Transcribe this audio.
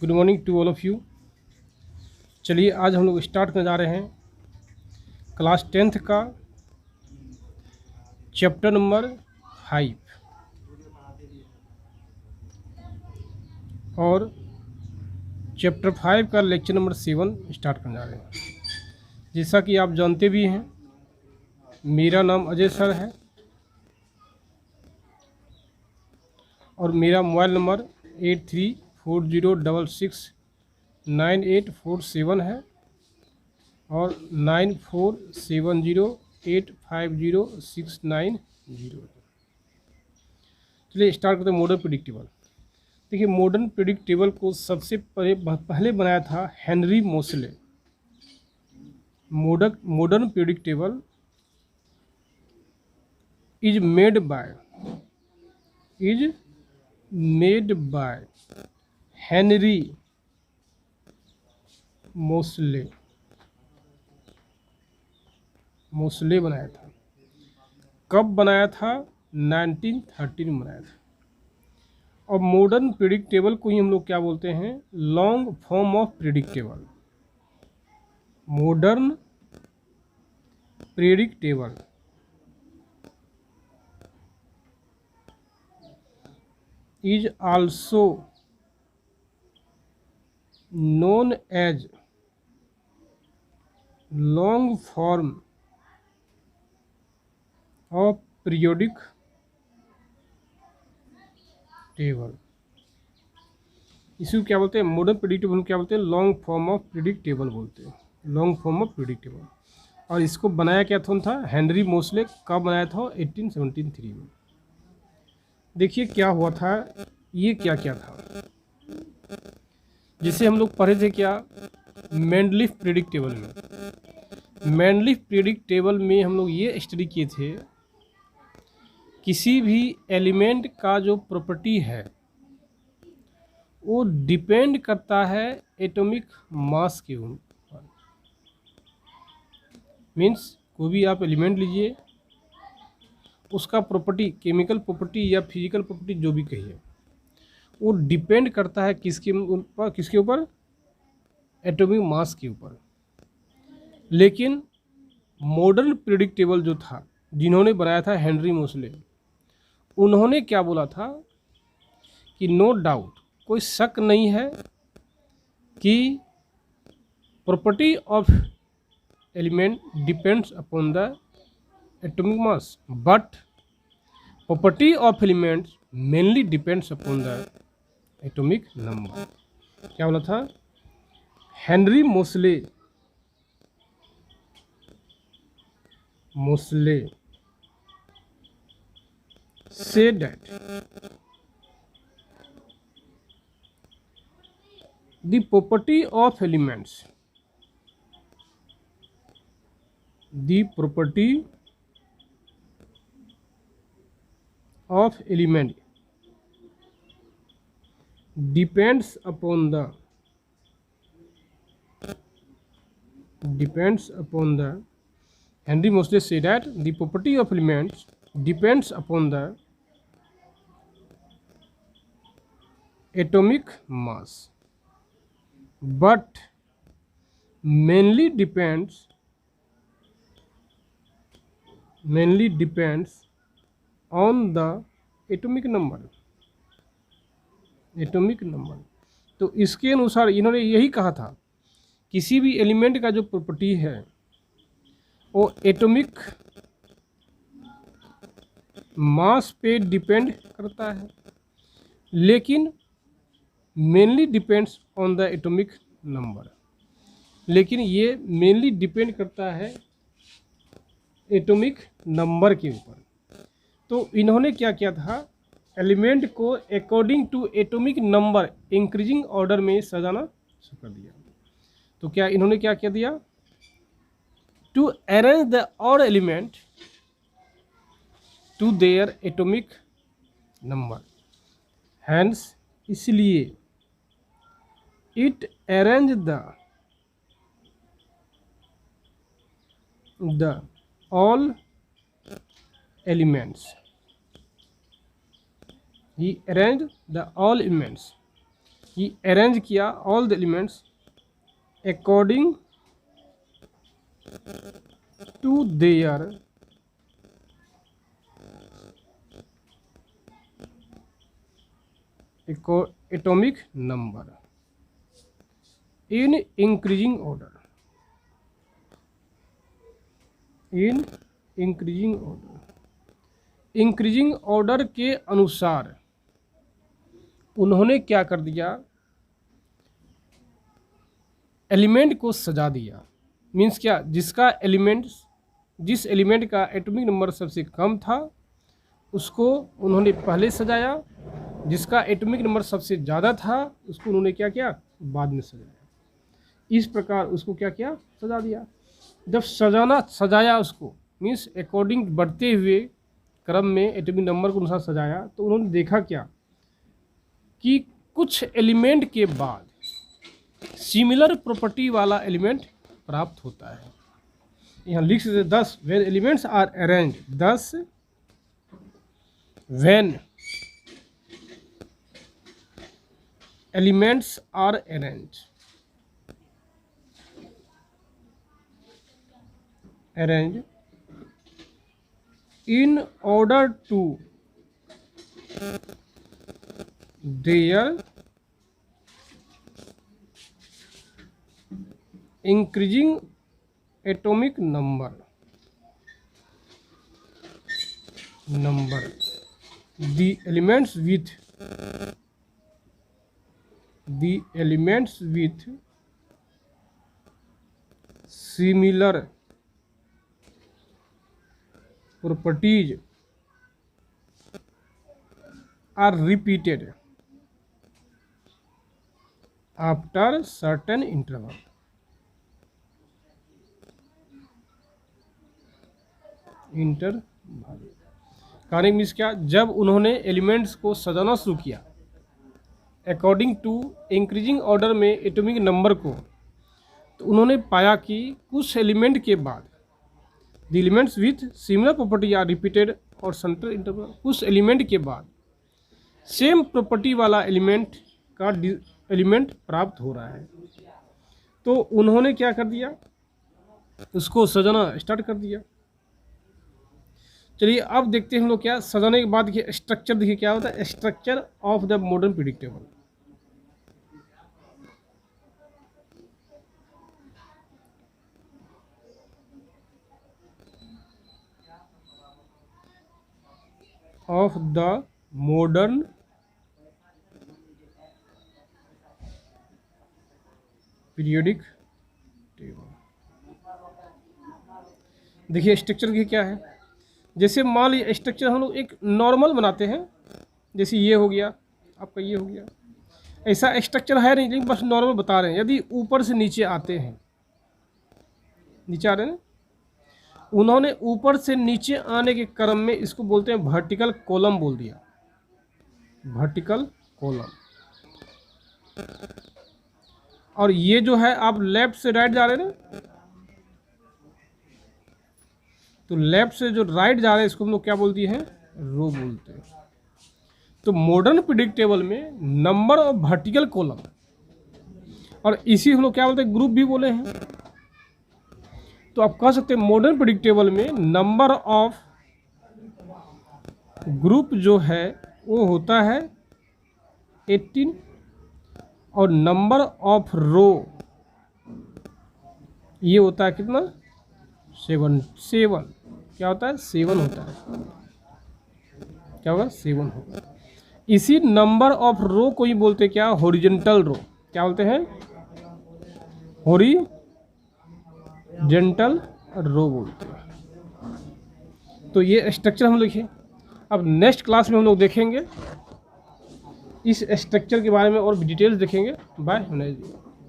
Good morning to all of you. चलिए आज हम लोग स्टार्ट करने जा रहे हैं क्लास 10th का चैप्टर नंबर 5 और चैप्टर 5 का लेक्चर नंबर 7 स्टार्ट करने जा रहे हैं। जैसा कि आप जानते भी हैं, मेरा नाम अजय सर है और मेरा मोबाइल नंबर 8340669847 है और 9470850690। चलिए स्टार्ट करते हैं मॉडर्न प्रेडिक्टेबल। देखिए, मॉडर्न प्रेडिक्टेबल को सबसे पहले बनाया था Henry Moseley. Modern periodic table is made by Henry Moseley बनाया था। कब बनाया था? 1913 में बनाया था। और मॉडर्न प्रेडिक्टेबल को ही हम लोग क्या बोलते हैं? Long form of predictable. Modern predictable is also known as long form of periodic table। इसको क्या बोलते हैं? मॉडर्न प्रेडिक्टेबल क्या बोलते हैं? लॉन्ग फॉर्म ऑफ प्रेडिक्टेबल बोलते हैं। Long form of predictable. और इसको बनाया क्या था? हेनरी मोसले। कब बनाया था? 1873 में। देखिए क्या हुआ था, ये क्या क्या था। जैसे हम लोग पढ़े थे क्या मेंडलीफ प्रेडिक्टेबल में। मेंडलीफ प्रेडिक्टेबल में हम लोग ये स्टडी किए थे, किसी भी एलिमेंट का जो प्रॉपर्टी है वो डिपेंड करता है एटॉमिक मास के ऊपर। मीन्स कोई भी आप एलिमेंट लीजिए, उसका प्रॉपर्टी, केमिकल प्रॉपर्टी या फिजिकल प्रॉपर्टी जो भी कहिए, वो डिपेंड करता है किसके ऊपर? एटॉमिक मास के ऊपर। लेकिन मॉडर्न प्रेडिक्टेबल जो था, जिन्होंने बनाया था हेनरी मोसले, उन्होंने क्या बोला था कि नो डाउट, कोई शक नहीं है कि property of element depends upon the atomic mass, but property of elements mainly depends upon the atomic number। क्या बोला था? Henry Mosle said that the property of elements depends upon the Henry Moseley said that the property of elements depends upon the atomic mass, but mainly depends on the atomic number। तो इसके अनुसार इन्होंने यही कहा था, किसी भी एलिमेंट का जो प्रॉपर्टी है वो एटॉमिक मास पे डिपेंड करता है, लेकिन mainly depends on the atomic number. लेकिन ये मेनली डिपेंड करता है एटॉमिक नंबर के ऊपर। तो इन्होंने क्या किया था? एलिमेंट को according to atomic number increasing order में सजाना शुरू कर दिया। तो क्या इन्होंने क्या किया दिया? To arrange the odd element to their atomic number. Hence इसलिए it arrange the all elements. He arranged the all elements कि अरेंज किया all the elements according to their atomic number in increasing order, in increasing order. Increasing order के अनुसार उन्होंने क्या कर दिया, element को सजा दिया। मीन्स क्या, जिसका एलिमेंट, जिस एलिमेंट का एटॉमिक नंबर सबसे कम था उसको उन्होंने पहले सजाया, जिसका एटॉमिक नंबर सबसे ज़्यादा था उसको उन्होंने क्या किया, बाद में सजाया। इस प्रकार उसको क्या किया, सजा दिया। जब सजाया उसको मीन्स अकॉर्डिंग बढ़ते हुए क्रम में एटॉमिक नंबर के अनुसार सजाया, तो उन्होंने देखा क्या कि कुछ एलिमेंट के बाद सिमिलर प्रॉपर्टी वाला एलिमेंट प्राप्त होता है। यहाँ लिख सकते 10 when elements are arranged, 10 when elements are arranged in order to their increasing atomic number the elements with similar properties are repeated after certain interval। कहानी मीन्स क्या, जब उन्होंने एलिमेंट्स को सजाना शुरू किया अकॉर्डिंग टू इंक्रीजिंग ऑर्डर में atomic number को, तो उन्होंने पाया कि कुछ एलिमेंट के बाद the elements with similar property are repeated और सेंट्रल इंटरवल, कुछ एलिमेंट के बाद सेम प्रॉपर्टी वाला एलिमेंट प्राप्त हो रहा है। तो उन्होंने क्या कर दिया, उसको सजाना स्टार्ट कर दिया। चलिए अब देखते हैं हम लोग क्या सजाने के बाद देखिए स्ट्रक्चर, देखिए क्या होता है, structure of the modern predictable. of the modern periodic table। देखिए स्ट्रक्चर की क्या है, जैसे मान लीजिए स्ट्रक्चर हम लोग एक नॉर्मल बनाते हैं, जैसे ये हो गया आपका, ये हो गया, ऐसा स्ट्रक्चर है नहीं, लेकिन बस नॉर्मल बता रहे हैं। यदि ऊपर से नीचे आते हैं, नीचे आ रहे हैं, उन्होंने ऊपर से नीचे आने के क्रम में इसको बोलते हैं वर्टिकल कॉलम बोल दिया, वर्टिकल कॉलम। और ये जो है आप लेफ्ट से राइट जा रहे हैं ना, तो लेफ्ट से जो राइट जा रहे हैं इसको हम लोग क्या बोलती हैं, रो बोलते हैं। तो मॉडर्न प्रिडिक्टेबल में नंबर ऑफ वर्टिकल कॉलम, और इसी हम लोग क्या बोलते हैं, ग्रुप भी बोले हैं। तो आप कह सकते हैं मॉडर्न प्रिडिक्टेबल में नंबर ऑफ ग्रुप जो है वो होता है 18, और नंबर ऑफ रो ये होता है कितना, 7। क्या होता है, 7 होता है। क्या होगा, 7 होगा। इसी नंबर ऑफ रो को ही बोलते क्या, हॉरिजॉन्टल रो। क्या बोलते हैं, हॉरिजॉन्टल रो बोलते हैं। तो ये स्ट्रक्चर हम लिखे। अब नेक्स्ट क्लास में हम लोग देखेंगे इस स्ट्रक्चर के बारे में और डिटेल्स देखेंगे। बाय।